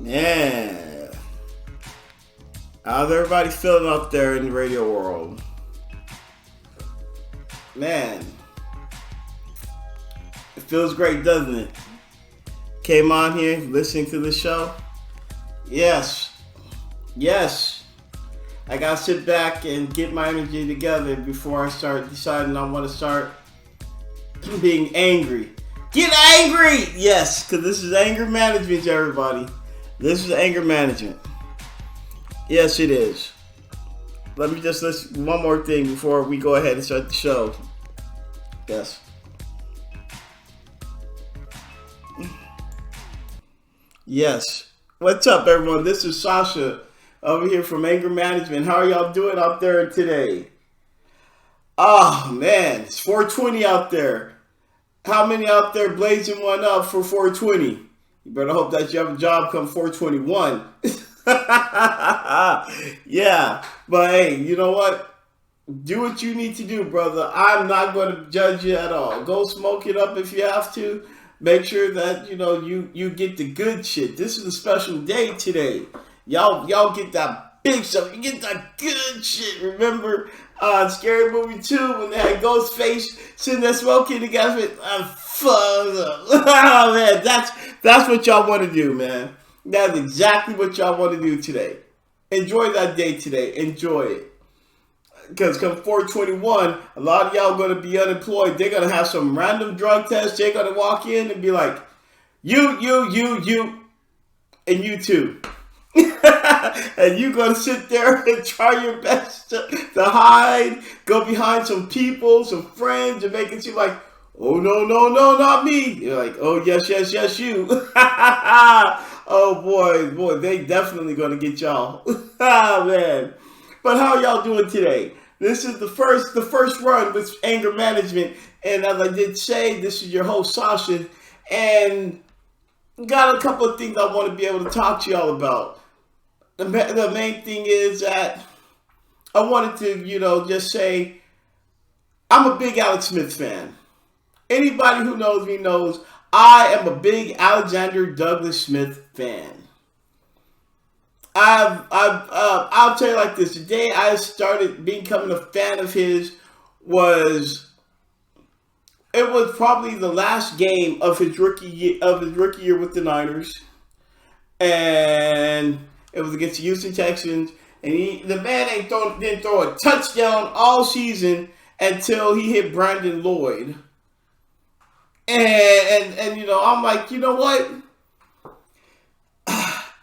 Man, how's everybody feeling out there in the radio world? Man, it feels great, doesn't it? Came on here listening to the show. Yes. I gotta sit back and get my energy together before I start deciding I want to start being angry. Get angry! Yes, because this is anger management, everybody. This is anger management. Yes, it is. Let me just listen one more thing before we go ahead and start the show. Yes. Yes. What's up, everyone? This is Sasha over here from Anger Management. How are y'all doing out there today? Oh, man. It's 420 out there. How many out there blazing one up for 420? You better hope that you have a job come 421. Yeah. But hey, you know what? Do what you need to do, brother. I'm not going to judge you at all. Go smoke it up if you have to. Make sure that, you get the good shit. This is a special day today. Y'all get that big stuff. You get that good shit. Remember Scary Movie 2 when they had Ghostface sitting there smoking together? Oh, man, that's what y'all want to do, man. That's exactly what y'all want to do today. Enjoy that day today. Enjoy it. Because come 421, a lot of y'all going to be unemployed. They're going to have some random drug test. They're going to walk in and be like, you, and you too. And you're going to sit there and try your best to hide, go behind some people, some friends, and make it seem like, oh, no, not me. You're like, oh, yes, you. Oh, boy, they definitely going to get y'all. Ah, man. But how y'all doing today? This is the first run with anger management. And as I did say, this is your host, Sasha. And got a couple of things I want to be able to talk to y'all about. The main thing is that I wanted to, just say, I'm a big Alex Smith fan. Anybody who knows me knows I am a big Alexander Douglas Smith fan. I'll tell you like this. The day I started becoming a fan of his was probably the last game of his rookie year with the Niners, and it was against the Houston Texans. And the man didn't throw a touchdown all season until he hit Brandon Lloyd. And I'm like, you know what?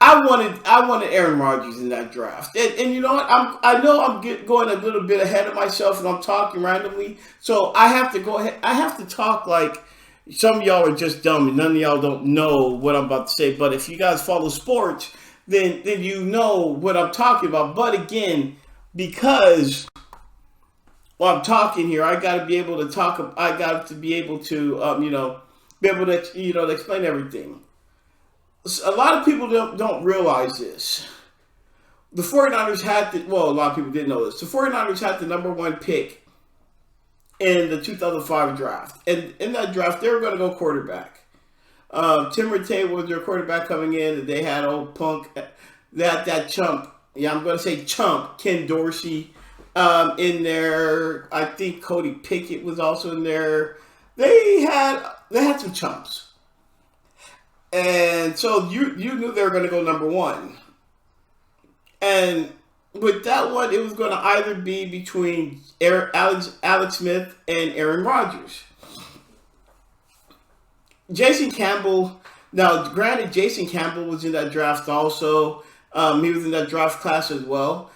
I wanted Aaron Rodgers in that draft, and you know what? I know I'm going a little bit ahead of myself, and I'm talking randomly. So I have to go ahead. I have to talk like some of y'all are just dumb, and none of y'all don't know what I'm about to say. But if you guys follow sports, then you know what I'm talking about. But again, because while I'm talking here, I got to be able to talk. I got to be able to, be able to, to explain everything. A lot of people don't realize this. The 49ers had a lot of people didn't know this. The 49ers had the number one pick in the 2005 draft. And in that draft, they were going to go quarterback. Tim Rattay was their quarterback coming in, and they had old punk, that chump. Yeah, I'm going to say chump, Ken Dorsey in there. I think Cody Pickett was also in there. They had some chumps. And so you knew they were going to go number one. And with that one, it was going to either be between Alex Smith and Aaron Rodgers. Jason Campbell, now granted, Jason Campbell was in that draft also. He was in that draft class as well.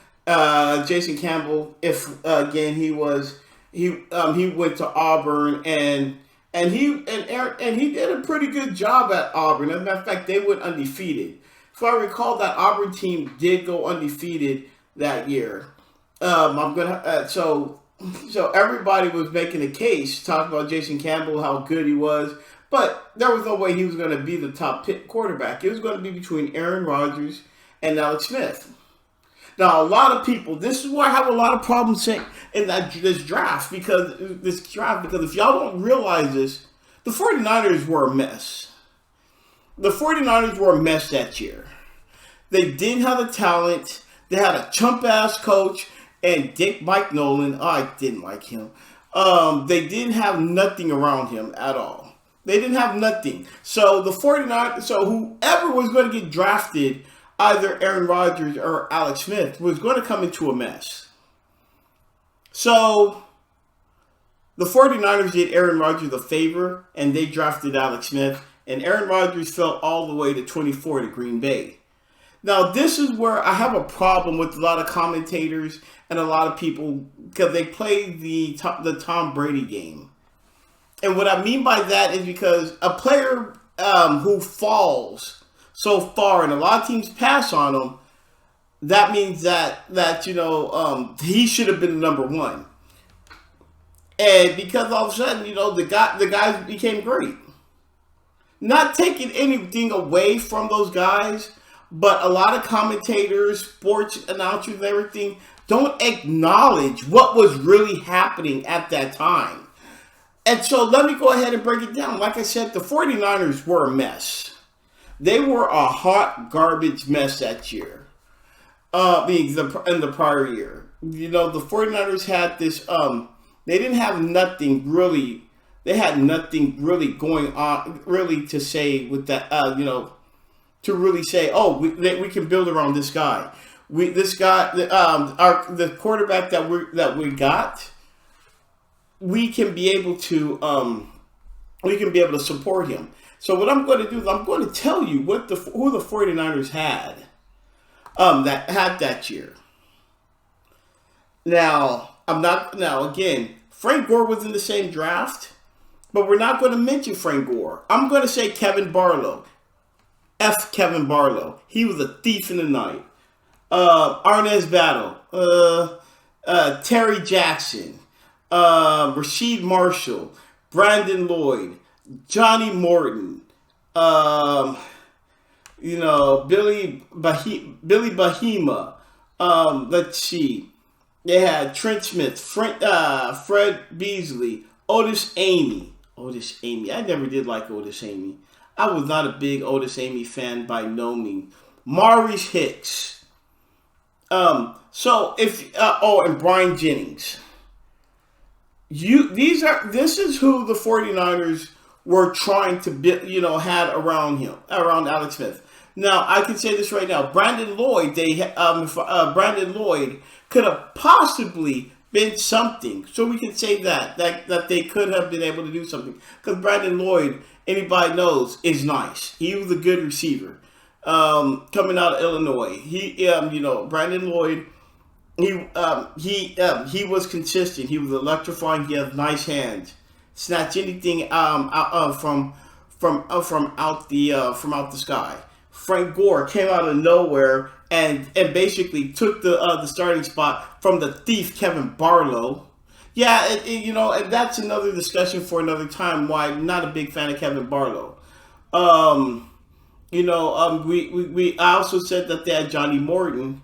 Jason Campbell, he went to Auburn and he did a pretty good job at Auburn. As a matter of fact, they went undefeated. If I recall, that Auburn team did go undefeated that year. So everybody was making a case, talking about Jason Campbell, how good he was, but there was no way he was going to be the top pick quarterback. It was going to be between Aaron Rodgers and Alex Smith. Now, a lot of people, this is why I have a lot of problems in this draft, because if y'all don't realize this, the 49ers were a mess. The 49ers were a mess that year. They didn't have the talent. They had a chump-ass coach and Mike Nolan. Oh, I didn't like him. They didn't have nothing around him at all. They didn't have nothing. So the 49ers, so whoever was going to get drafted, either Aaron Rodgers or Alex Smith, was going to come into a mess. So the 49ers did Aaron Rodgers a favor, and they drafted Alex Smith, and Aaron Rodgers fell all the way to 24 to Green Bay. Now, this is where I have a problem with a lot of commentators and a lot of people, because they play the Tom Brady game. And what I mean by that is because a player who falls so far, and a lot of teams pass on him, that means that he should have been number one. And because all of a sudden, the guys became great. Not taking anything away from those guys, but a lot of commentators, sports announcers, and everything don't acknowledge what was really happening at that time. And so let me go ahead and break it down. Like I said, the 49ers were a mess. They were a hot garbage mess that year. In the prior year. The 49ers had this, they didn't have nothing really, they had nothing really going on, really to say with that, to really say, oh, we can build around this guy. The quarterback that we got, we can be able to support him. So what I'm going to do is I'm going to tell you who the 49ers had that year. Now again, Frank Gore was in the same draft, but we're not going to mention Frank Gore. I'm going to say Kevin Barlow. F. Kevin Barlow. He was a thief in the night. Arnaz Battle. Terry Jackson. Rasheed Marshall. Brandon Lloyd. Johnny Morton. Billy Bahima. Let's see. They had Trent Smith, Fred Beasley, Otis Amy. I never did like Otis Amy. I was not a big Otis Amy fan by no means. Maurice Hicks. And Brian Jennings. This is who the 49ers were trying to build, had around Alex Smith. Now, I can say this right now. Brandon Lloyd could have possibly been something. So we can say that they could have been able to do something. Because Brandon Lloyd, anybody knows, is nice. He was a good receiver. Coming out of Illinois. Brandon Lloyd, he was consistent. He was electrifying. He had nice hands. Snatch anything from out the sky. Frank Gore came out of nowhere and basically took the starting spot from the thief Kevin Barlow. Yeah, and that's another discussion for another time. Why I'm not a big fan of Kevin Barlow. I also said that they had Johnny Morton.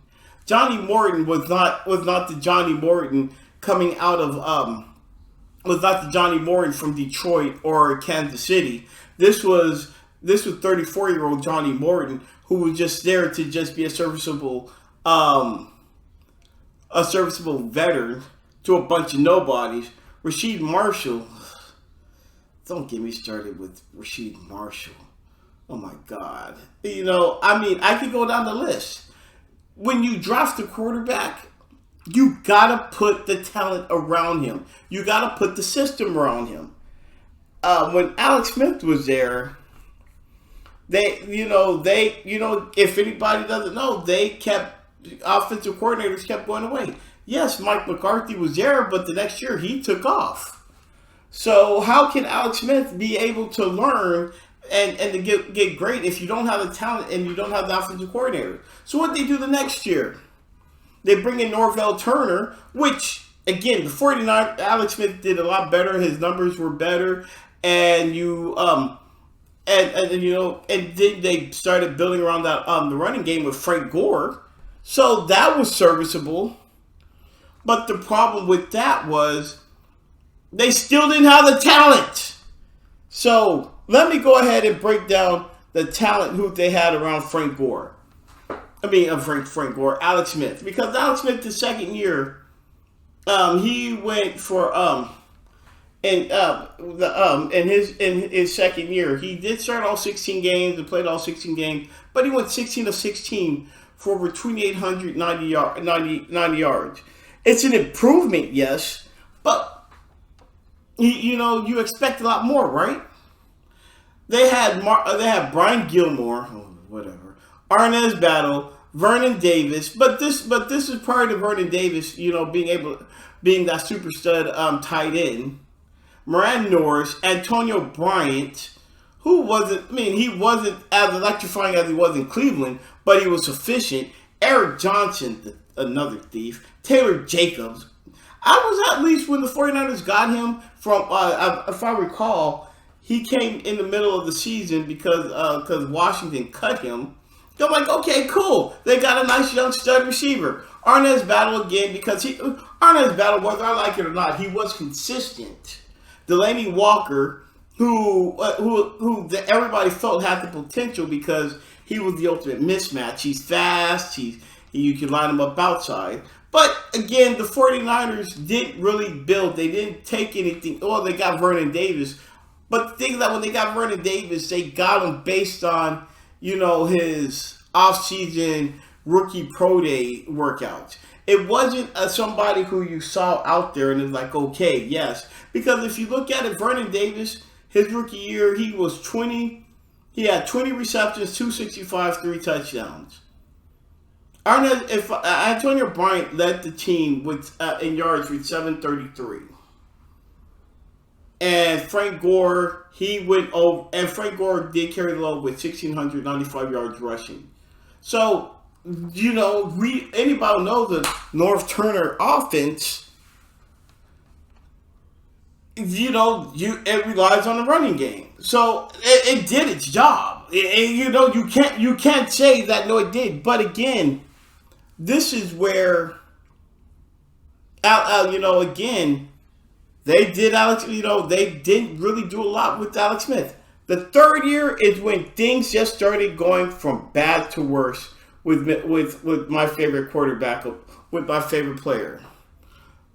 Johnny Morton was not the Johnny Morton coming out of was not the Johnny Morton from Detroit or Kansas City. This was 34-year-old Johnny Morton, who was just there to just be a serviceable veteran to a bunch of nobodies. Rasheed Marshall. Don't get me started with Rasheed Marshall. Oh my God. I could go down the list. When you draft a quarterback, you gotta put the talent around him. You gotta put the system around him. When Alex Smith was there, if anybody doesn't know, offensive coordinators kept going away. Yes, Mike McCarthy was there, but the next year he took off. So how can Alex Smith be able to learn and to get great if you don't have the talent and you don't have the offensive coordinator? So what they do the next year? They bring in Norvell Turner, which, again, the 49ers, Alex Smith did a lot better. His numbers were better. And then they started building around that the running game with Frank Gore. So that was serviceable. But the problem with that was they still didn't have the talent. So let me go ahead and break down the talent who they had around Frank Gore. I mean, Frank Gore, Alex Smith, because Alex Smith the second year, he went for in his second year, he did start all 16 games and played all 16 games, but he went 16 of 16 for over 2,890 yards. It's an improvement, yes, but you expect a lot more, right? They had Brian Gilmore, whatever, Arnaz Battle, Vernon Davis, but this is prior to Vernon Davis, being that super stud tight end. Moran Norris, Antonio Bryant, who wasn't, he wasn't as electrifying as he was in Cleveland, but he was sufficient. Eric Johnson, another thief. Taylor Jacobs. I was at least when the 49ers got him from, if I recall, he came in the middle of the season because Washington cut him. I'm like, okay, cool. They got a nice young stud receiver. Arnaz Battle again, because Arnaz Battle, whether I like it or not, he was consistent. Delaney Walker, who everybody felt had the potential because he was the ultimate mismatch. He's fast. You can line him up outside. But again, the 49ers didn't really build. They didn't take anything. Well, they got Vernon Davis. But the thing is that when they got Vernon Davis, they got him based on, his off-season rookie pro day workouts. It wasn't somebody who you saw out there and it's like, okay, yes. Because if you look at it, Vernon Davis, his rookie year, he had 20 receptions, 265, 3 touchdowns. Antonio Bryant led the team in yards with 733. And Frank Gore, he went over, and Frank Gore did carry the load with 1,695 yards rushing. So, anybody know the Norv Turner offense, it relies on the running game. So it did its job. You can't say that no, it did. But again, this is where, again, they didn't really do a lot with Alex Smith. The third year is when things just started going from bad to worse with my favorite quarterback, with my favorite player.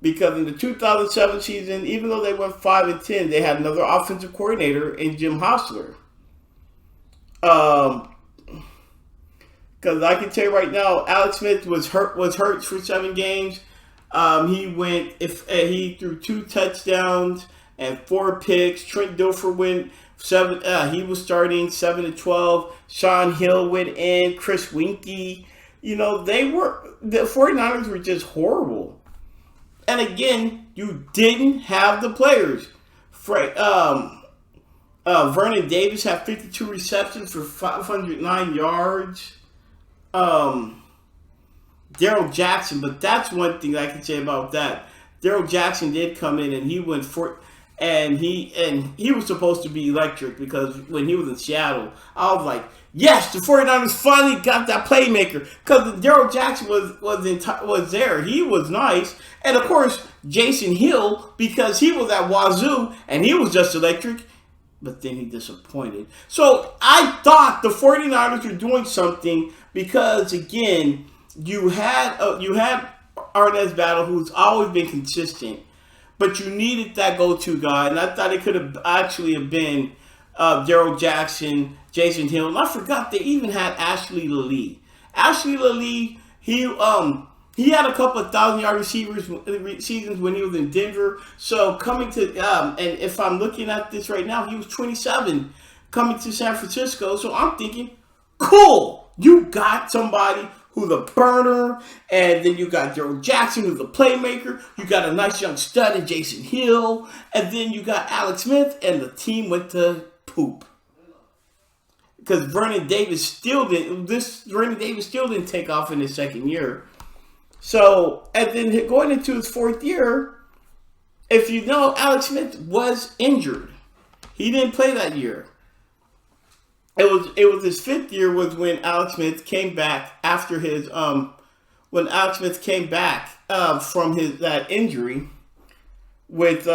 Because in the 2007 season, even though they went 5-10, they had another offensive coordinator in Jim Hostler. Because I can tell you right now, Alex Smith was hurt for 7 games. He threw 2 touchdowns and 4 picks. Trent Dilfer went 7. He was starting 7-12. Sean Hill went in. Chris Winkie. The 49ers were just horrible. And again, you didn't have the players. Vernon Davis had 52 receptions for 509 yards. Daryl Jackson, but that's one thing I can say about that. Daryl Jackson did come in and he went for, and he was supposed to be electric because when he was in Seattle, I was like, yes, the 49ers finally got that playmaker because Daryl Jackson was there. He was nice, and of course Jason Hill because he was at Wazoo and he was just electric. But then he disappointed. So I thought the 49ers were doing something because again, you had Arnaz Battle, who's always been consistent, but you needed that go-to guy, and I thought it could have actually been Daryl Jackson, Jason Hill, and I forgot they even had Ashley Lee. Ashley Lee, he had a couple of 1,000-yard seasons when he was in Denver. So coming to and if I'm looking at this right now, he was 27 coming to San Francisco. So I'm thinking, cool, you got somebody who's a burner, and then you got Daryl Jackson, who's a playmaker. You got a nice young stud in Jason Hill, and then you got Alex Smith, and the team went to poop because Vernon Davis still didn't take off in his second year. So, and then going into his 4th year, if you know, Alex Smith was injured. He didn't play that year. It was his 5th year was when Alex Smith came back after his from that injury with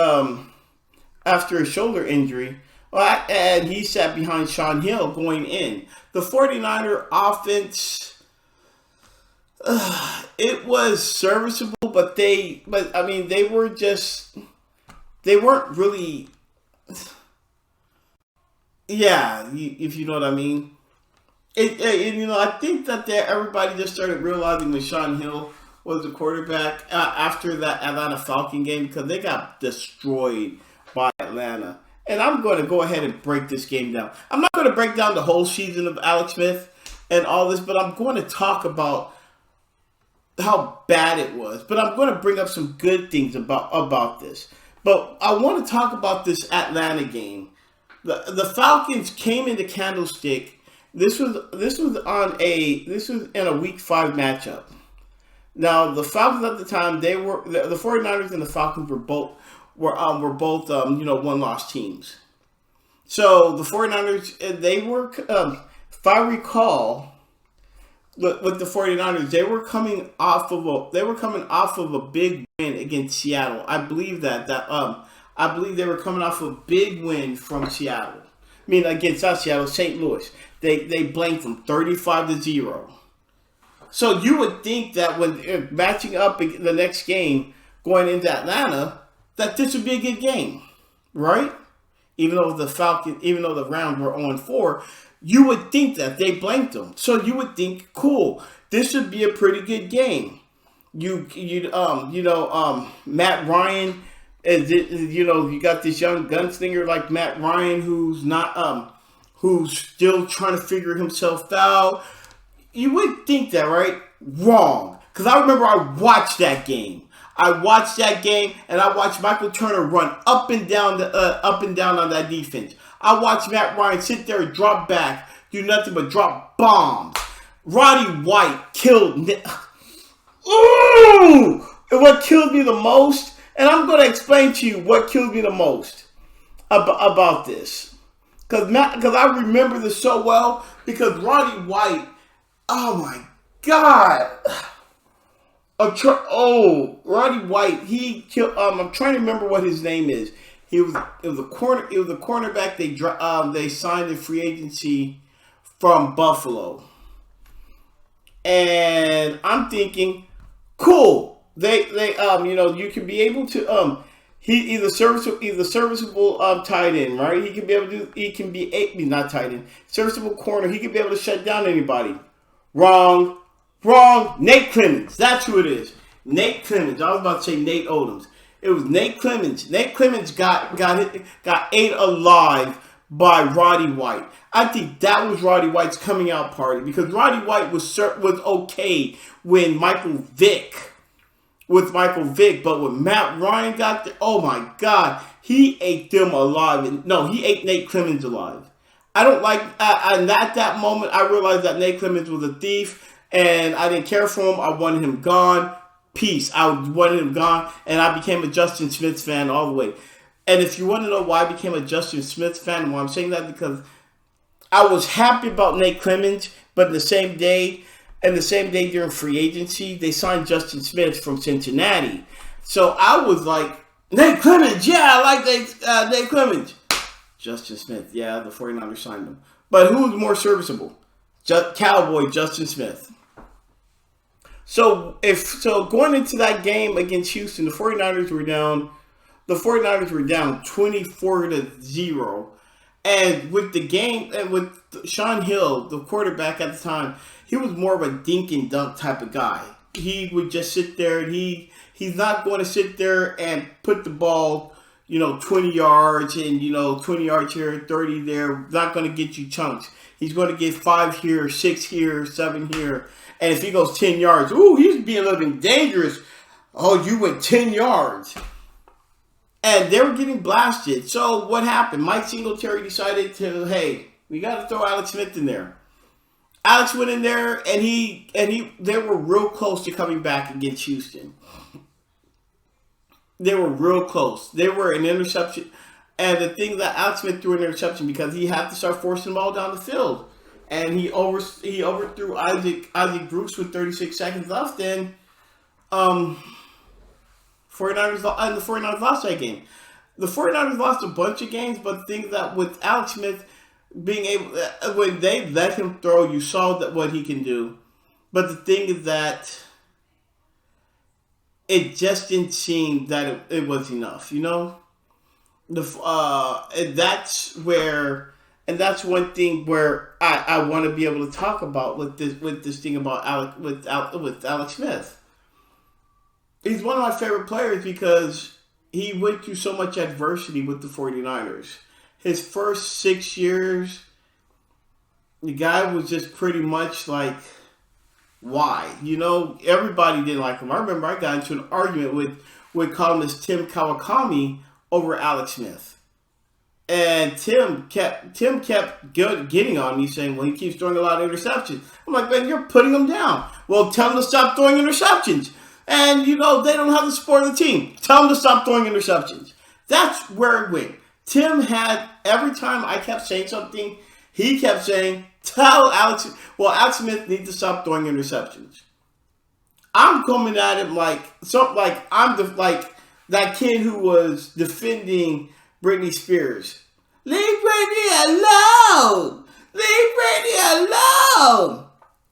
after his shoulder injury. And he sat behind Sean Hill going in. The 49er offense, It was serviceable, but I mean, they weren't really, yeah, if you know what I mean. I think that everybody just started realizing when Sean Hill was the quarterback after that Atlanta Falcon game because they got destroyed by Atlanta. And I'm going to go ahead and break this game down. I'm not going to break down the whole season of Alex Smith and all this, but I'm going to talk about how bad it was. But I'm going to bring up some good things about this. But I want to talk about this Atlanta game. The Falcons came into Candlestick. This was in a week 5 matchup. Now the Falcons at the time the 49ers and the Falcons were both one loss teams. So the 49ers they were if I recall with the 49ers they were coming off of a big win against Seattle. I believe I believe they were coming off a big win from Seattle. I mean against Seattle, St. Louis. They blanked them 35-0. So you would think that when matching up the next game going into Atlanta, that this would be a good game, right? Even though the Rams were 0-4, you would think that they blanked them. So you would think, cool, this would be a pretty good game. Matt Ryan, you got this young gunslinger like Matt Ryan who's still trying to figure himself out. You would think that, right? Wrong. Because I remember I watched that game. And I watched Michael Turner run up and down on that defense. I watched Matt Ryan sit there and drop back, do nothing but drop bombs. Roddy White killed me. Ooh! And what killed me the most, and I'm going to explain to you what killed me the most about this. Because I remember this so well, because Roddy White, oh my God. Roddy White, he killed, I'm trying to remember what his name is. It was a cornerback they signed in free agency from Buffalo. And I'm thinking, cool. You can be able to he's a serviceable tight end, right? Not tight end, serviceable corner. He can be able to shut down anybody. Wrong. Nate Clemens. That's who it is. Nate Clemens. I was about to say Nate Odoms. It was Nate Clemens. Nate Clemens got ate alive by Roddy White. I think that was Roddy White's coming out party because Roddy White was okay when Michael Vick, but when Matt Ryan got there, oh my God, he ate them alive. He ate Nate Clemens alive. I don't like, and at that moment, I realized that Nate Clemens was a thief, and I didn't care for him. I wanted him gone. Peace. I wanted him gone, and I became a Justin Smith fan all the way. And if you want to know why I became a Justin Smith fan, why I'm saying that, because I was happy about Nate Clemens, but the same day during free agency, they signed Justin Smith from Cincinnati. So I was like, Nate Clemens, yeah, I like Nate Clemens. Justin Smith, yeah, the 49ers signed him. But who was more serviceable? Cowboy Justin Smith. So going into that game against Houston, the 49ers were down 24-0. And with the game, and with Sean Hill, the quarterback at the time, he was more of a dink and dunk type of guy. He would just sit there, and he's not going to sit there and put the ball, 20 yards and, 20 yards here, 30 there. Not going to get you chunks. He's going to get 5 here, 6 here, 7 here. And if he goes 10 yards, he's being a little bit dangerous. Oh, you went 10 yards. And they were getting blasted. So what happened? Mike Singletary decided hey, we got to throw Alex Smith in there. Alex went in there, and they were real close to coming back against Houston. They were real close. They were an interception. And the thing that Alex Smith threw an interception because he had to start forcing the ball down the field. And he overthrew Isaac Bruce with 36 seconds left, and 49ers lost that game. The 49ers lost a bunch of games, but the thing that with Alex Smith being able, when they let him throw, you saw that what he can do. But the thing is that it just didn't seem that it was enough, you know. And that's one thing where I want to be able to talk about with this thing about with Alex Smith. He's one of my favorite players because he went through so much adversity with the 49ers. His first 6 years, the guy was just pretty much like, why? You know, everybody didn't like him. I remember I got into an argument with columnist Tim Kawakami over Alex Smith. And Tim kept getting on me saying, well, he keeps throwing a lot of interceptions. I'm like, man, you're putting him down. Well, tell him to stop throwing interceptions. And, you know, they don't have the support of the team. Tell him to stop throwing interceptions. That's where it went. Tim had, every time I kept saying something, he kept saying, Alex Smith needs to stop throwing interceptions. I'm coming at him like that kid who was defending Britney Spears. Leave Britney alone! Leave Britney alone!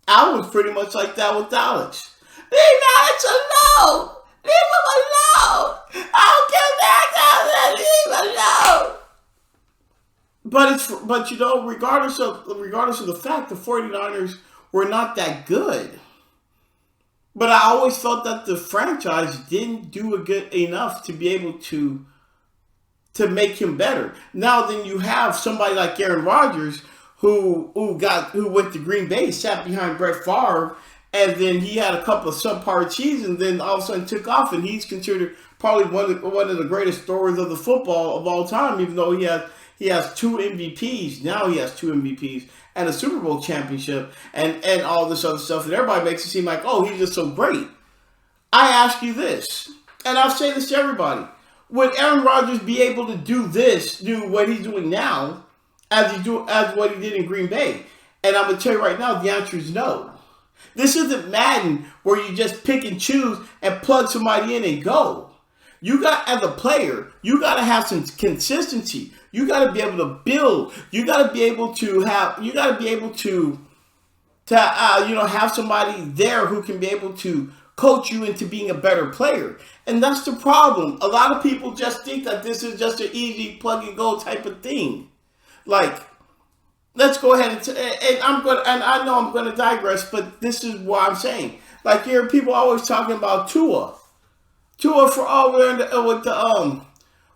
I was pretty much like that with Alex. Leave Alex alone! Leave him alone! I don't care that, leave him alone! But you know, regardless of the fact, the 49ers were not that good. But I always felt that the franchise didn't do a good enough to be able to make him better. Now then you have somebody like Aaron Rodgers who went to Green Bay, sat behind Brett Favre, and then he had a couple of subpar seasons, then all of a sudden took off, and he's considered probably one of the greatest throwers of the football of all time, even though he has 2 MVPs. Now he has 2 MVPs and a Super Bowl championship and all this other stuff. And everybody makes it seem like, oh, he's just so great. I ask you this, and I'll say this to everybody. Would Aaron Rodgers be able to do what he's doing now, as what he did in Green Bay? And I'm going to tell you right now, the answer is no. This isn't Madden where you just pick and choose and plug somebody in and go. You got, as a player, you got to have some consistency. You got to be able to build. You got to be able to have somebody there who can be able to coach you into being a better player. And that's the problem. A lot of people just think that this is just an easy plug and go type of thing. Like, let's go ahead and I know I'm gonna digress, but this is what I'm saying. Like, you hear people always talking about Tua for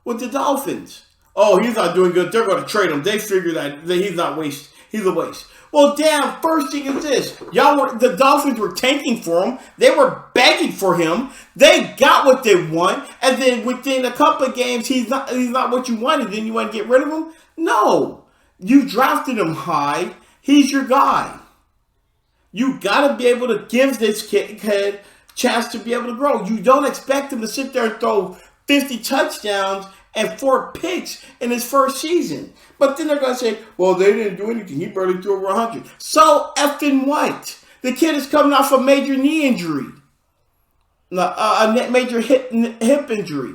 with the Dolphins. Oh, he's not doing good. They're going to trade him. They figure that he's not waste. He's a waste. Well, damn, first thing is this. The Dolphins were tanking for him. They were begging for him. They got what they want. And then within a couple of games, he's not what you wanted. Then you want to get rid of him? No. You drafted him high. He's your guy. You got to be able to give this kid a chance to be able to grow. You don't expect him to sit there and throw 50 touchdowns and 4 picks in his first season. But then they're going to say, well, they didn't do anything. He barely threw over 100. So effing what? The kid is coming off a major knee injury. A major hip injury.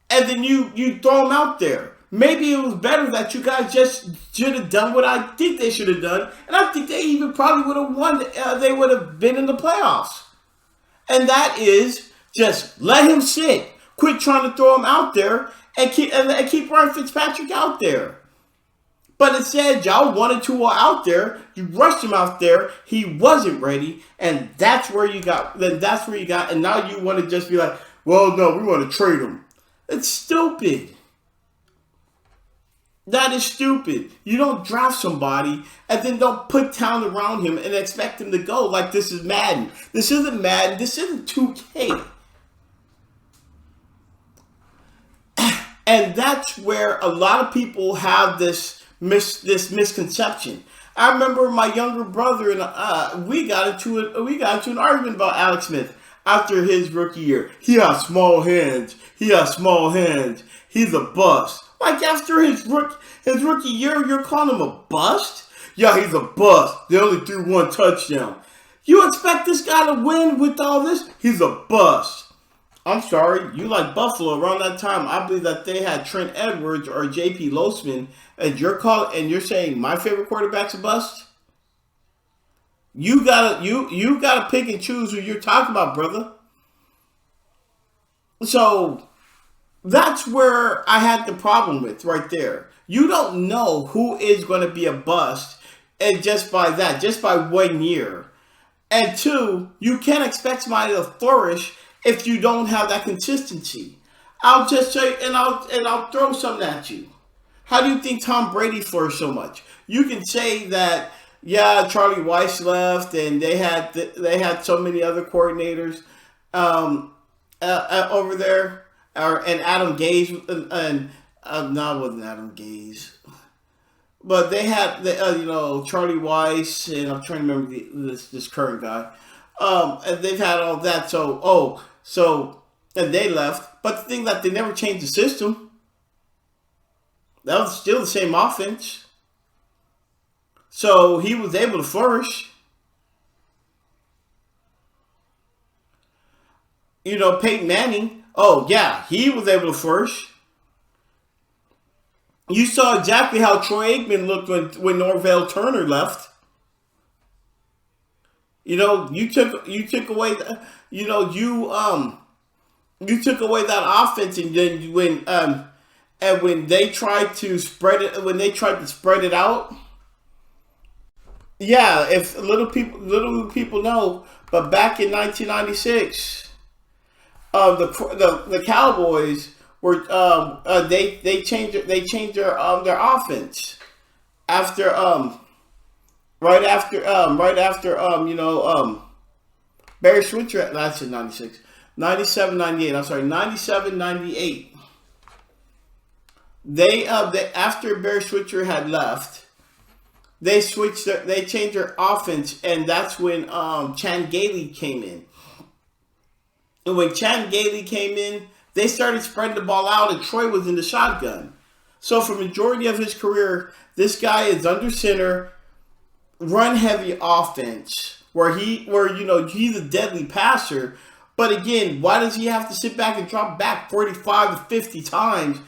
And then you throw him out there. Maybe it was better that you guys just should have done what I think they should have done. And I think they even probably would have won. They would have been in the playoffs. And that is just let him sit. Quit trying to throw him out there and keep Ryan Fitzpatrick out there. But instead, y'all wanted Tua out there. You rushed him out there. He wasn't ready, and that's where you got. And now you want to just be like, well, no, we want to trade him. It's stupid. That is stupid. You don't draft somebody and then don't put talent around him and expect him to go like this is Madden. This isn't Madden. This isn't 2K. And that's where a lot of people have this misconception. I remember my younger brother and we got into an argument about Alex Smith after his rookie year. He has small hands. He's a bust. Like after his rookie year, you're calling him a bust? Yeah, he's a bust. They only threw 1 touchdown. You expect this guy to win with all this? He's a bust. I'm sorry, you like Buffalo. Around that time, I believe that they had Trent Edwards or J.P. Losman, and you're saying my favorite quarterback's a bust? You gotta pick and choose who you're talking about, brother. So that's where I had the problem with right there. You don't know who is going to be a bust, and just by 1 year. And two, you can't expect somebody to flourish if you don't have that consistency. I'll just say, and I'll throw something at you. How do you think Tom Brady flourished so much? You can say that, yeah, Charlie Weiss left, and they had so many other coordinators over there, and Adam Gaze, and no, it wasn't Adam Gaze, but they had Charlie Weiss, and I'm trying to remember this current guy, and they've had all that. And they left, but the thing that they never changed the system. That was still the same offense. So he was able to flourish. Peyton Manning, oh yeah, he was able to flourish. You saw exactly how Troy Aikman looked when Norvell Turner left. You took away you took away that offense, and then when they tried to spread it out. Yeah, if little people know, but back in 1996, the Cowboys were they changed their offense after right after Barry Switzer. That's in 96, 97, 98. I'm sorry, 97, 98. They after Barry Switzer had left, they changed their offense, and that's when Chan Gailey came in. And when Chan Gailey came in, they started spreading the ball out, and Troy was in the shotgun. So for majority of his career, this guy is under center, run heavy offense, where he's a deadly passer. But again, why does he have to sit back and drop back 45 to 50 times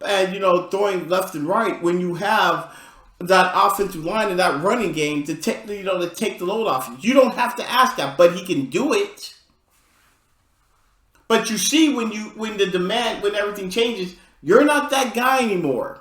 and throwing left and right when you have that offensive line and that running game to take the load off you? You don't have to ask that, but he can do it. But you see, when everything changes, you're not that guy anymore.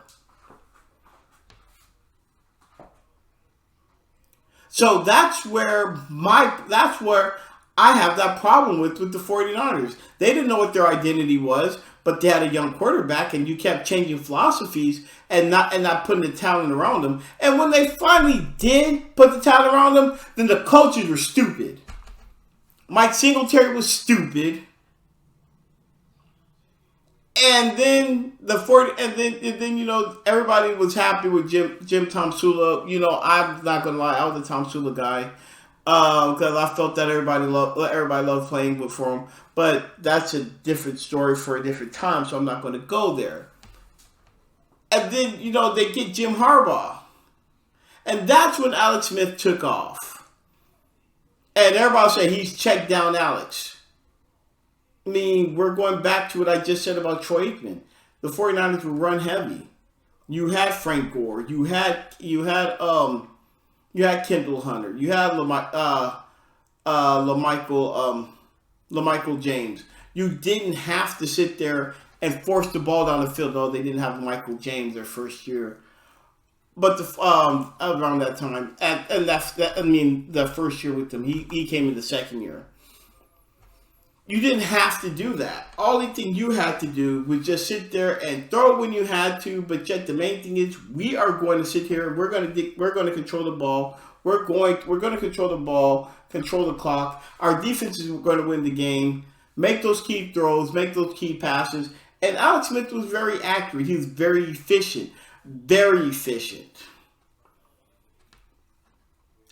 So that's where I have that problem with the 49ers. They didn't know what their identity was, but they had a young quarterback, and you kept changing philosophies and not putting the talent around them. And when they finally did put the talent around them, then the coaches were stupid. Mike Singletary was stupid. And then everybody was happy with Jim Tomsula. I'm not gonna lie, I was a Tomsula guy because I felt that everybody loved playing for him. But that's a different story for a different time, so I'm not going to go there. And then they get Jim Harbaugh, and that's when Alex Smith took off. And everybody say he's checked down Alex. I mean, we're going back to what I just said about Troy Aikman. The 49ers were run heavy. You had Frank Gore. You had Kendall Hunter. You had LaMichael James. You didn't have to sit there and force the ball down the field. No, they didn't have Michael James their first year. But around that time, and the first year with them, he came in the second year. You didn't have to do that. Only thing you had to do was just sit there and throw when you had to. But yet the main thing is, we are going to sit here. We're going to control the ball. We're going to control the ball, control the clock. Our defense is going to win the game. Make those key throws. Make those key passes. And Alex Smith was very accurate. He was very efficient. Very efficient.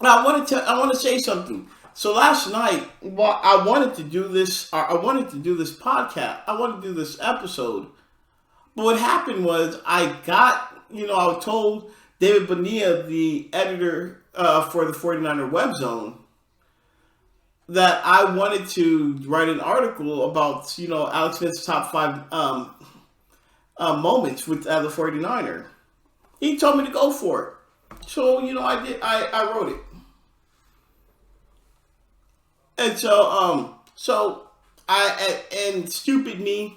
Now I want to say something. So last night, I wanted to do this podcast. I wanted to do this episode. But what happened was I was told David Bonilla, the editor for the 49er Web Zone, that I wanted to write an article about, Alex Smith's top 5 moments with the 49er. He told me to go for it. So, I did. I wrote it. And so and stupid me,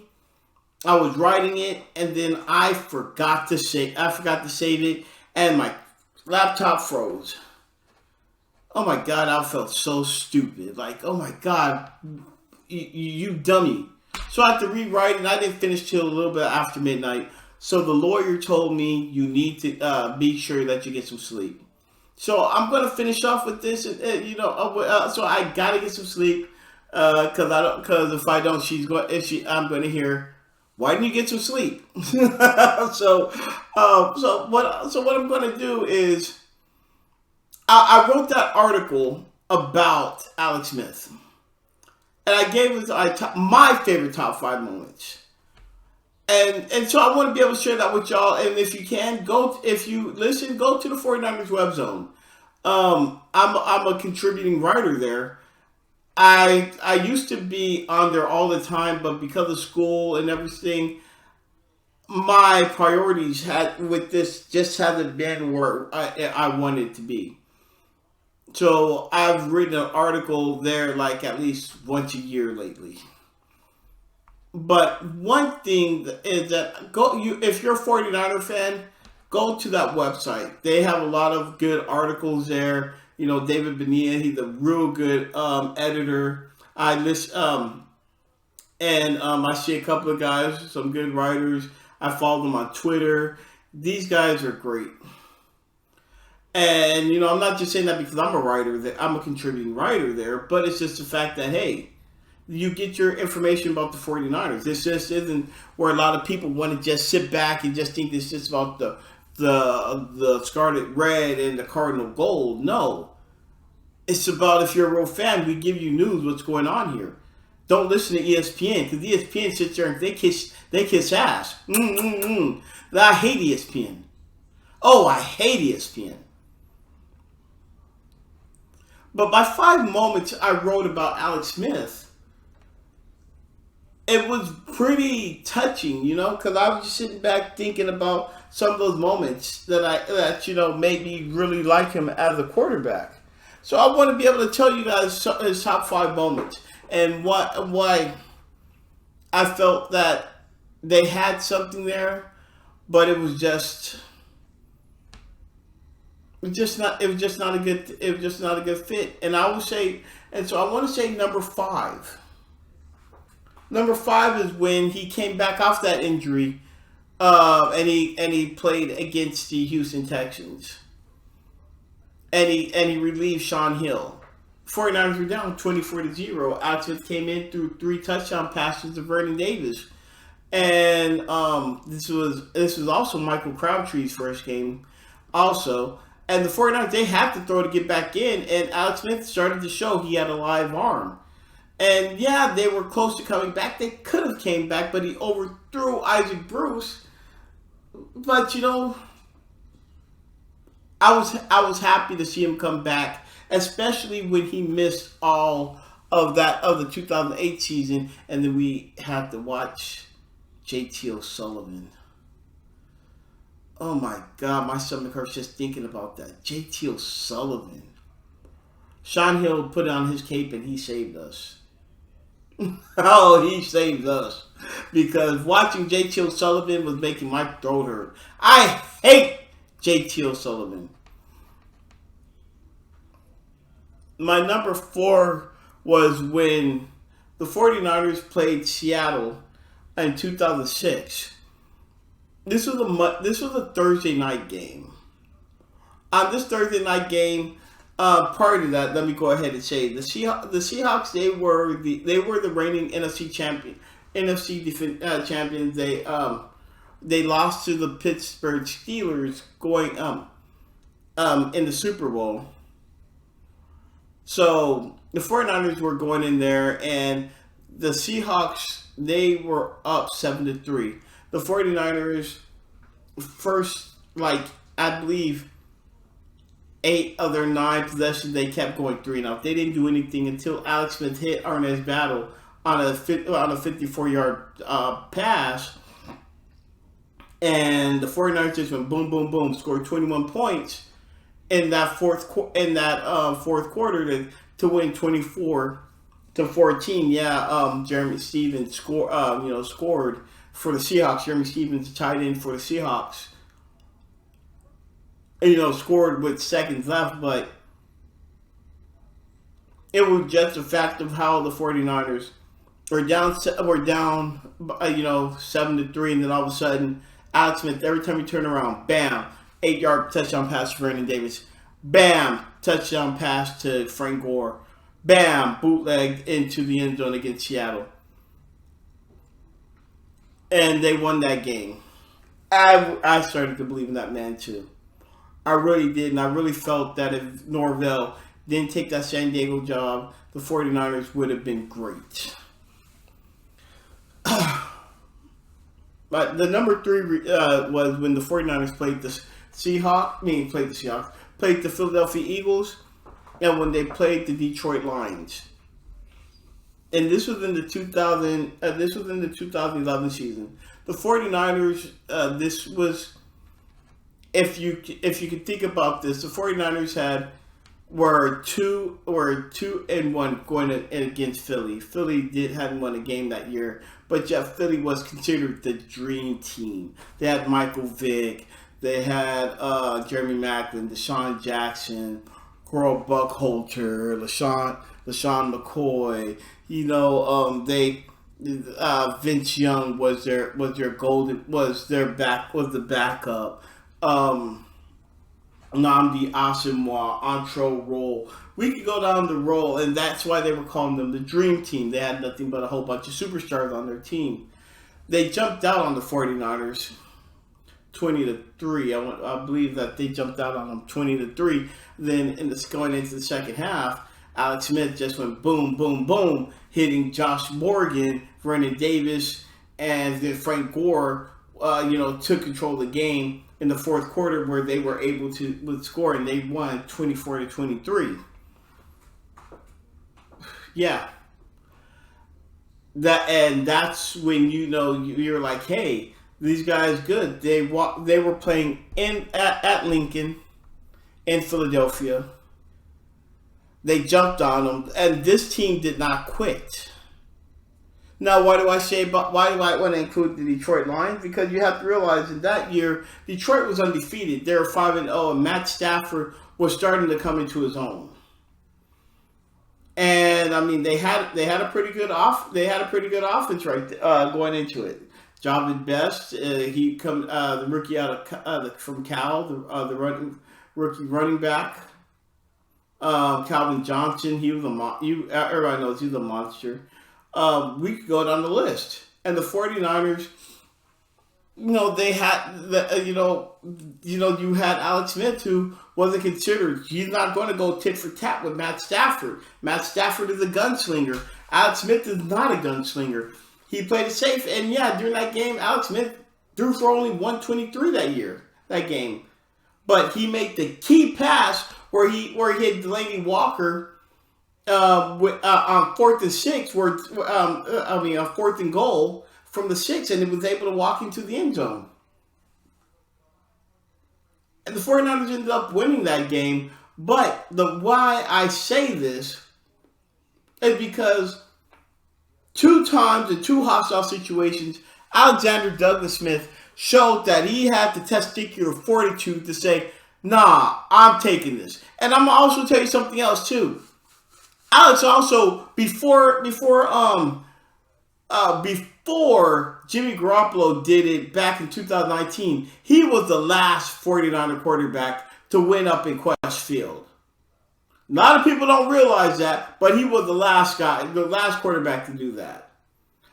I was writing it, and then I forgot to save it, and my laptop froze. Oh my god, I felt so stupid. Like, oh my god, you dummy. So I had to rewrite it, and I didn't finish till a little bit after midnight. So the lawyer told me you need to be sure that you get some sleep. So I'm gonna finish off with this, so I gotta get some sleep, because if I don't, I'm gonna hear, why didn't you get some sleep? So what I'm gonna do is I wrote that article about Alex Smith, and I gave it my favorite top 5 moments. And so I want to be able to share that with y'all. And if you can, if you listen, go to the 49ers web zone. I'm a contributing writer there. I used to be on there all the time, but because of school and everything, my priorities had with this just haven't been where I wanted it to be. So I've written an article there like at least once a year lately. But one thing is that if you're a 49er fan, go to that website. They have a lot of good articles there. David Bonilla, he's a real good editor. I list I see a couple of guys, some good writers. I follow them on Twitter. These guys are great. And I'm not just saying that because I'm a writer, that I'm a contributing writer there, but it's just the fact that, hey, you get your information about the 49ers. This just isn't where a lot of people want to just sit back and just think it's just about the Scarlet Red and the Cardinal Gold. No. It's about, if you're a real fan, we give you news, what's going on here. Don't listen to ESPN, because ESPN sits there and they kiss ass. I hate ESPN. Oh, I hate ESPN. But by 5 moments I wrote about Alex Smith, it was pretty touching, because I was just sitting back thinking about some of those moments that made me really like him as a quarterback. So I want to be able to tell you guys his top 5 moments and why I felt that they had something there, but it was just not a good fit. And I will say, and so I want to say number 5. Number 5 is when he came back off that injury, and he played against the Houston Texans, and he relieved Sean Hill. 49ers were down 24-0. Alex Smith came in through 3 touchdown passes to Vernon Davis, and this was also Michael Crabtree's first game, also. And the 49ers, they had to throw to get back in, and Alex Smith started to show he had a live arm. And yeah, they were close to coming back. They could have came back, but he overthrew Isaac Bruce. But I was happy to see him come back, especially when he missed all of the 2008 season, and then we had to watch JT O'Sullivan. Oh my God, my stomach hurts just thinking about that. JT O'Sullivan. Sean Hill put on his cape and he saved us. Oh, he saved us. Because watching JT O'Sullivan was making my throat hurt. I hate JT O'Sullivan. My number 4 was when the 49ers played Seattle in 2006. This was a Thursday night game. On this Thursday night game, prior to that, let me go ahead and say the Seahawks. They were the reigning NFC champion, champions. They lost to the Pittsburgh Steelers going in the Super Bowl. So the 49ers were going in there, and the Seahawks, they were up 7-3. The 49ers first, I believe, 8 of their 9 possessions, they kept going 3-0. They didn't do anything until Alex Smith hit Arnaz Battle on a 54-yard pass. And the 49ers just went boom, boom, boom, scored 21 points in that fourth quarter to win 24-17. to 14. Yeah, Jeremy Stevens scored for the Seahawks. Jeremy Stevens, tight end for the Seahawks, scored with seconds left, but it was just a fact of how the 49ers were down 7-3, and then all of a sudden, Alex Smith, every time he turned around, bam, 8-yard touchdown pass to Vernon Davis, bam, touchdown pass to Frank Gore, bam, bootleg into the end zone against Seattle. And they won that game. I started to believe in that man too. I really did, and I really felt that if Norvell didn't take that San Diego job, the 49ers would have been great. But the number 3 was when the 49ers played the played the Philadelphia Eagles, and when they played the Detroit Lions. And this was in the 2011 season. The 49ers, this was, if you could think about this, the 49ers were 2-1 going against Philly. Philly hadn't won a game that year, but yet Philly was considered the dream team. They had Michael Vick, they had Jeremy Maclin, Deshaun Jackson, Carl Buckholter, LaShawn McCoy. Vince Young was the backup. Nnamdi Asomugha, Antro Roll. We could go down the roll, and that's why they were calling them the Dream Team. They had nothing but a whole bunch of superstars on their team. They jumped out on the 49ers 20-3. I believe that they jumped out on them 20-3. Then going into the second half, Alex Smith just went boom, boom, boom, hitting Josh Morgan, Vernon Davis, and then Frank Gore, took control of the game in the fourth quarter, where they were able to score, and they won 24-23. Yeah. That's when you're like, hey, these guys good. They were playing at Lincoln in Philadelphia. They jumped on them, and this team did not quit. Now, why do I want to include the Detroit Lions? Because you have to realize that that year, Detroit was undefeated. They were 5-0, and Matt Stafford was starting to come into his own. And I mean, they had a pretty good offense going into it. Javid Best, the rookie from Cal, the rookie running back. Calvin Johnson, everybody knows he's a monster. We could go down the list. And the 49ers, they had you had Alex Smith, who wasn't considered. He's not going to go tit for tat with Matt Stafford. Matt Stafford is a gunslinger. Alex Smith is not a gunslinger. He played it safe. And yeah, during that game, Alex Smith threw for only 123 that game. But he made the key pass where he hit Delaney Walker on 4th and 6, on 4th and goal from the 6, and he was able to walk into the end zone. And the 49ers ended up winning that game. But why I say this is because 2 times in 2 hostile situations, Alexander Douglas Smith showed that he had the testicular fortitude to say, nah, I'm taking this. And I'm going to also tell you something else too. Alex also, before Jimmy Garoppolo did it back in 2019, he was the last 49er quarterback to win up in Quest Field. A lot of people don't realize that, but he was the last quarterback to do that.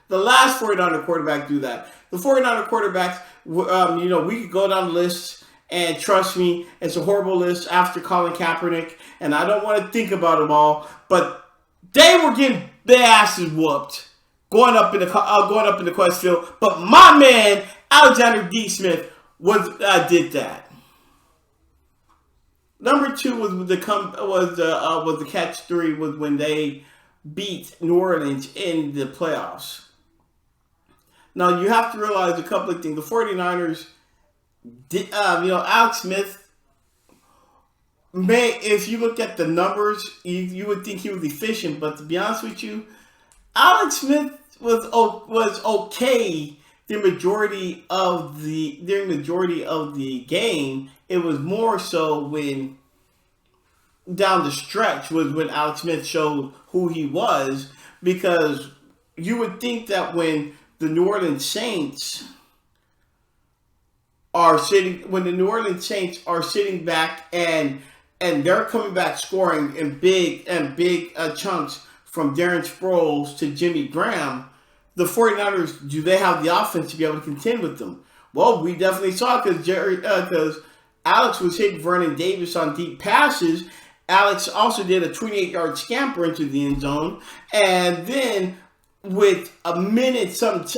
The last 49er quarterback to do that. The 49er quarterbacks, we could go down the list, and trust me, it's a horrible list after Colin Kaepernick, and I don't want to think about them all, but they were getting their asses whooped going up in the Quest Field. But my man Alexander D. Smith did that. Number 2 was the catch 3 was when they beat New Orleans in the playoffs. Now you have to realize a couple of things. The 49ers, Alex Smith if you look at the numbers, you would think he was efficient. But to be honest with you, Alex Smith was okay the majority of the game. It was more so when down the stretch was when Alex Smith showed who he was, because you would think that the New Orleans Saints when the New Orleans Saints are sitting back and they're coming back scoring in big chunks from Darren Sproles to Jimmy Graham, the 49ers, do they have the offense to be able to contend with them? Well, we definitely saw it because Alex was hitting Vernon Davis on deep passes. Alex also did a 28-yard scamper into the end zone, and then with a little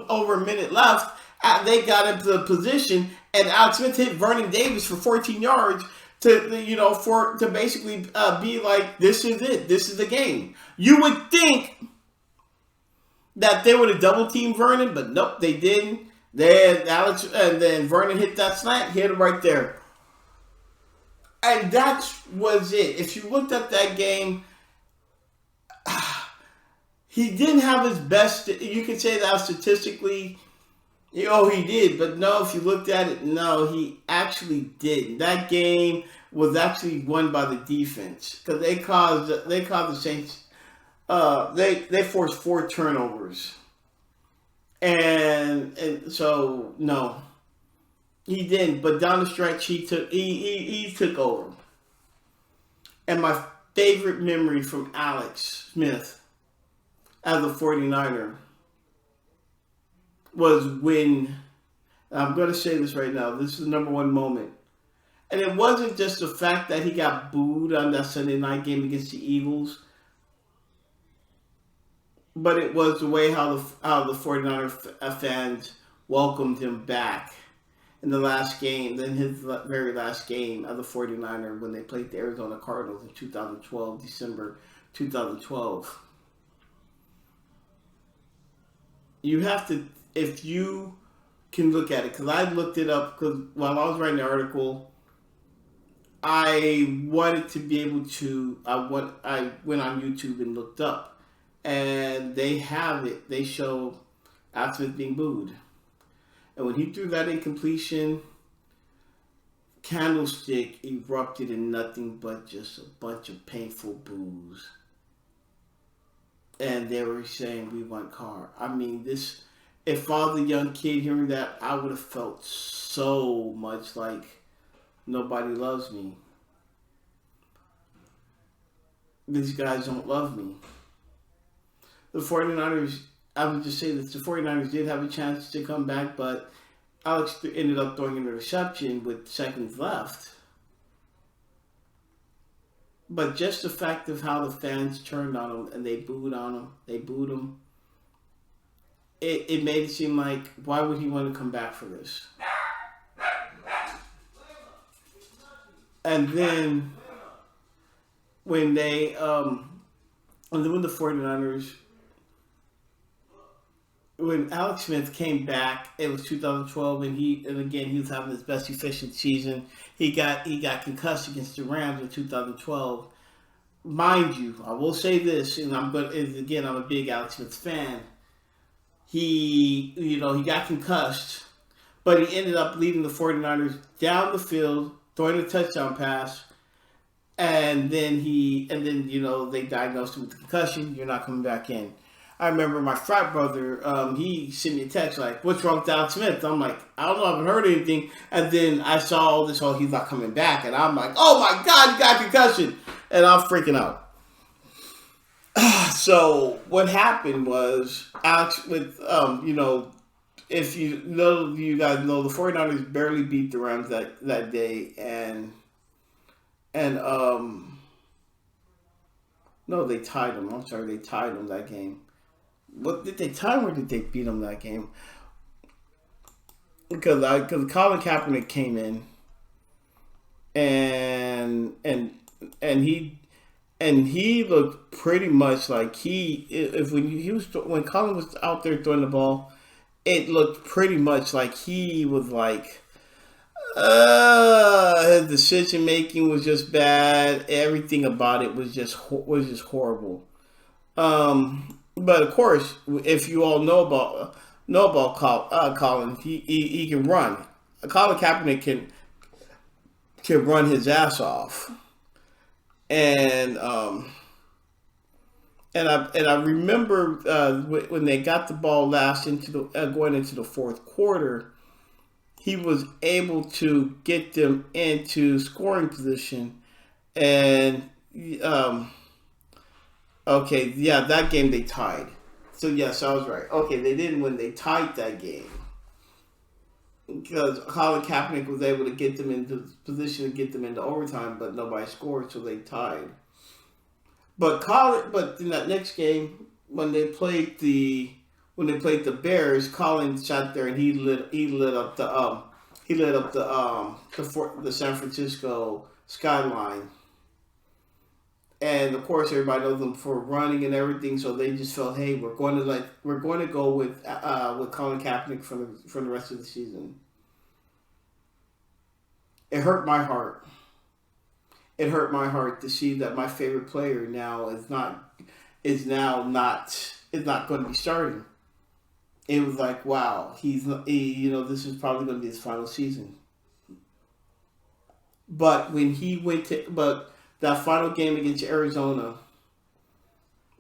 over a minute left, they got into the position, and Alex Smith hit Vernon Davis for 14 yards to basically be like, this is it, this is the game. You would think that they would have double teamed Vernon, but nope, they didn't. Then Vernon hit that slant, hit him right there. And that was it. If you looked at that game, he didn't have his best. You could say that statistically, he did. But no, if you looked at it, no, he actually didn't. That game was actually won by the defense because they caused the Saints. They forced 4 turnovers, and so no. He didn't, but down the stretch, he took over. And my favorite memory from Alex Smith as a 49er was when, I'm going to say this right now, this is the number one moment. And it wasn't just the fact that he got booed on that Sunday night game against the Eagles, but it was the way how the 49er fans welcomed him back in the last game, then his very last game as a 49er when they played the Arizona Cardinals in 2012, December 2012. You have to, if you can look at it, because I looked it up, because while I was writing the article, I wanted to be able to, I went on YouTube and looked up, and they have it, they show Alex Smith being booed. And when he threw that incompletion, Candlestick erupted in nothing but just a bunch of painful boos. And they were saying, we want Carr. I mean, if I was a young kid hearing that, I would have felt so much like nobody loves me. These guys don't love me. The 49ers, I would just say that the 49ers did have a chance to come back, but Alex ended up throwing an interception with seconds left. But just the fact of how the fans turned on him and they booed him, it made it seem like, why would he want to come back for this? And then when the 49ers, when Alex Smith came back, it was 2012, and again he was having his best efficient season. He got concussed against the Rams in 2012. Mind you, I will say this, and I'm a big Alex Smith fan. He got concussed, but he ended up leading the 49ers down the field, throwing a touchdown pass, and then they diagnosed him with concussion. You're not coming back in. I remember my frat brother, he sent me a text like, what's wrong with Alex Smith? I'm like, I don't know, I haven't heard anything. And then I saw all this, he's not coming back. And I'm like, oh my God, he got concussion. And I'm freaking out. So what happened was, Alex, with, if you guys know, the 49ers barely beat the Rams that day. No, they tied them. I'm sorry, they tied them that game. What did they tie him, or did they beat him that game? Because Colin Kaepernick came in, and he looked pretty much like when Colin was out there throwing the ball, it looked pretty much like he was like, His decision making was just bad. Everything about it was just horrible. But of course, if you all know about Colin, he can run. Colin Kaepernick can run his ass off, and I remember when they got the ball last into the going into the fourth quarter, he was able to get them into scoring position, and um, okay, yeah, that game they tied. So yes, I was right. Okay, they didn't win. They tied that game because Colin Kaepernick was able to get them into position to get them into overtime, but nobody scored, so they tied. But in that next game, when they played the Bears, Colin sat there and he lit up the San Francisco skyline. And of course, everybody knows them for running and everything, so they just felt, hey, we're going to go with Colin Kaepernick for the rest of the season. It hurt my heart. It hurt my heart to see that my favorite player now is not going to be starting. It was like, wow, this is probably going to be his final season. But that final game against Arizona,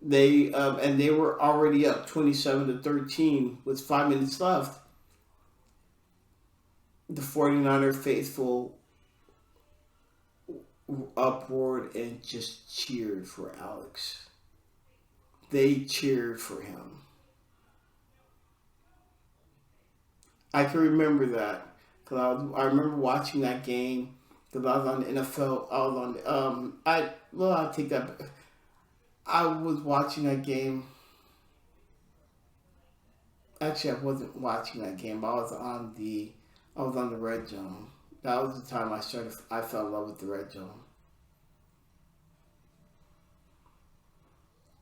they were already up 27-13 with 5 minutes left. The 49er faithful uproared and just cheered for Alex. They cheered for him. I can remember that because I remember watching that game because I was on the NFL. I was on I take that. I was watching that game. Actually, I wasn't watching that game. I was on the red zone. That was the time I fell in love with the red zone.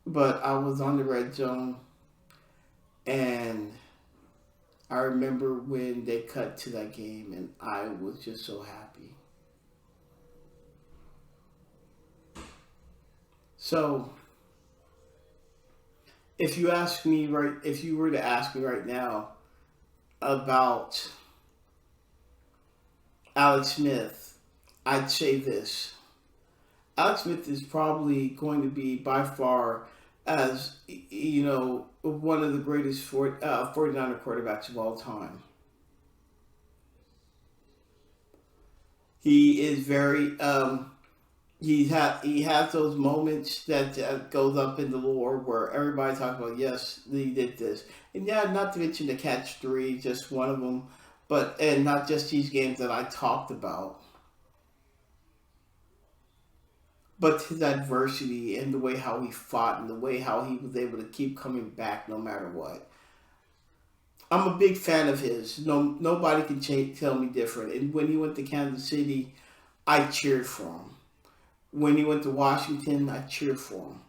But I was on the red zone, and I remember when they cut to that game, and I was just so happy. So, if you were to ask me right now about Alex Smith, I'd say this: Alex Smith is probably going to be by far as one of the greatest 49er quarterbacks of all time. He is very he has those moments that goes up in the lore where everybody talks about, yes, he did this, and yeah, not to mention the catch three, just one of them, and not just these games that I talked about, but his adversity and the way how he fought and the way how he was able to keep coming back no matter what. I'm a big fan of his. No, nobody can tell me different. And when he went to Kansas City, I cheered for him. When he went to Washington, I cheered for him.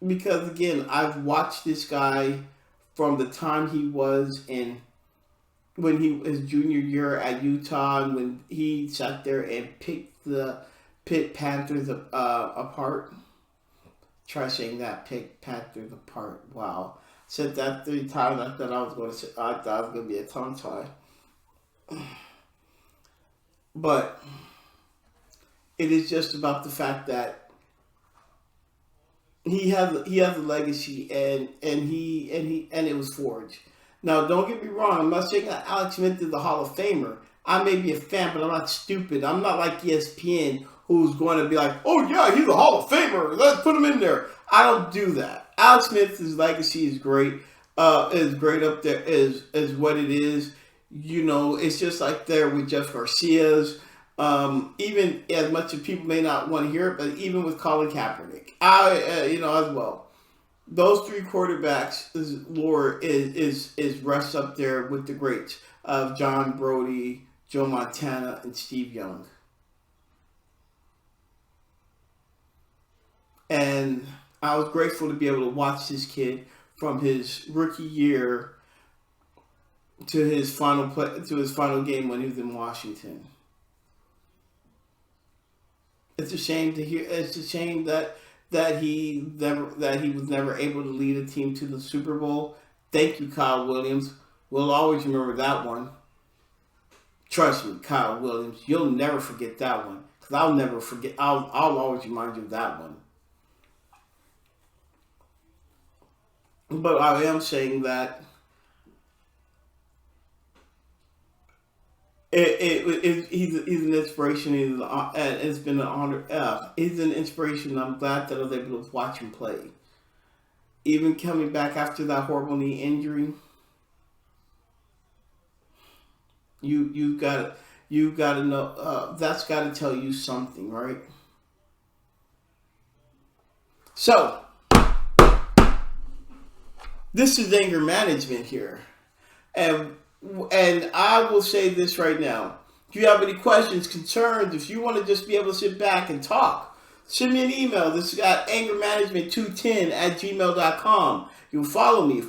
Because again, I've watched this guy from the time he was in when he his junior year at Utah, and when he sat there and picked the Pitt Panthers apart. Try saying that, pick Panthers apart. Wow. Said that 3 times. I thought I thought I was going to be a tongue tie. But it is just about the fact that he has a legacy, and it was forged. Now, don't get me wrong. I'm not saying that Alex Smith is a Hall of Famer. I may be a fan, but I'm not stupid. I'm not like ESPN, who's going to be like, oh yeah, he's a Hall of Famer, let's put him in there. I don't do that. Alex Smith's legacy is great. Is great up there, is what it is. It's just like there with Jeff Garcia's. Even as much as people may not want to hear it, but even with Colin Kaepernick, as well. Those three quarterbacks lore is rests up there with the greats of John Brodie, Joe Montana, and Steve Young. And I was grateful to be able to watch this kid from his rookie year to his final play, to his final game when he was in Washington. It's a shame to hear. It's a shame that he was never able to lead a team to the Super Bowl. Thank you, Kyle Williams. We'll always remember that one. Trust me, Kyle Williams. You'll never forget that one. Because I'll never forget. I'll always remind you of that one. But I am saying that he's an inspiration. It's been an honor. He's an inspiration. I'm glad that I was able to watch him play. Even coming back after that horrible knee injury, you got to know that's got to tell you something, right? So this is anger management here, and I will say this right now. If you have any questions, concerns, if you want to just be able to sit back and talk, send me an email. This is at angermanagement210@gmail.com. You can follow me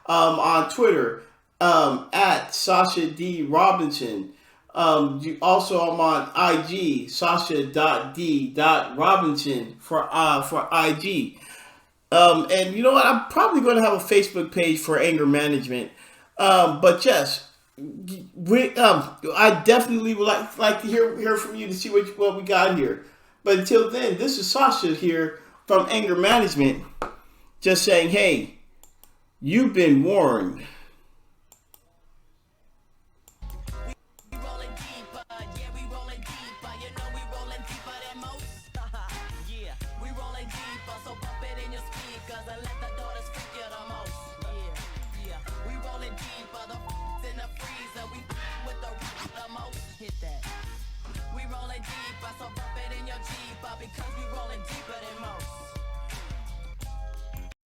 on Twitter at Sasha D. Robinson. Also, I'm on IG, Sasha.D.Robinson for IG. And you know what? I'm probably going to have a Facebook page for anger management. But yes, I definitely would like to hear from you to see what we got here. But until then, this is Sasha here from Anger Management, just saying, hey, you've been warned. Hit that. We rolling deep, so bump it in your Jeep, because we rolling deep.